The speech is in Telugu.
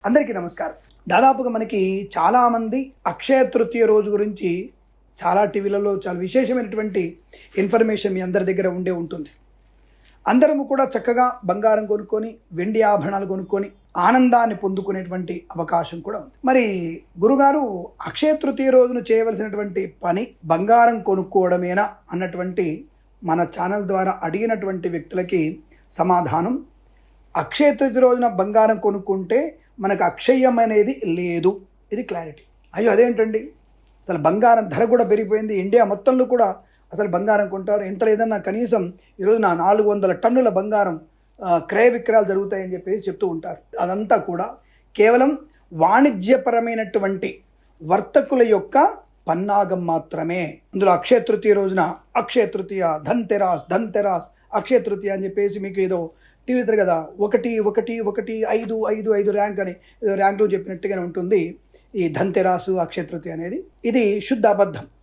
అందరికీ నమస్కారం. దాదాపుగా మనకి చాలామంది అక్షయ తృతీయ రోజు గురించి చాలా టీవీలలో చాలా విశేషమైనటువంటి ఇన్ఫర్మేషన్ మీ అందరి దగ్గర ఉండే ఉంటుంది. అందరము కూడా చక్కగా బంగారం కొనుక్కొని వెండి ఆభరణాలు కొనుక్కొని ఆనందాన్ని పొందుకునేటువంటి అవకాశం కూడా ఉంది. మరి గురుగారు అక్షయ తృతీయ రోజును చేయవలసినటువంటి పని బంగారం కొనుక్కోవడమేనా అన్నటువంటి మన ఛానల్ ద్వారా అడిగినటువంటి వ్యక్తులకి సమాధానం, అక్షయ తృతీయ రోజున బంగారం కొనుక్కుంటే మనకు అక్షయం అనేది లేదు. ఇది క్లారిటీ. అయ్యో అదేంటండి, అసలు బంగారం ధర కూడా పెరిగిపోయింది. ఇండియా మొత్తంలో కూడా అసలు బంగారం కొంటారు. ఎంత లేదన్నా కనీసం ఈరోజు 400 టన్నుల బంగారం క్రయ విక్రయాలు జరుగుతాయని చెప్పేసి చెప్తూ ఉంటారు. అదంతా కూడా కేవలం వాణిజ్యపరమైనటువంటి వర్తకుల యొక్క పన్నాగం మాత్రమే. అందులో అక్షయ తృతీయ రోజున అక్షయ తృతీయ, ధన్తెరాస్, అక్షయ తృతీయ అని చెప్పేసి మీకు ఏదో టీవీ ఇస్తారు కదా, 1 ర్యాంక్ అని ఏదో ర్యాంకులు చెప్పినట్టుగానే ఉంటుంది ఈ ధన్తెరాసు, అక్షయ తృతీయ అనేది. ఇది శుద్ధ అబద్ధం.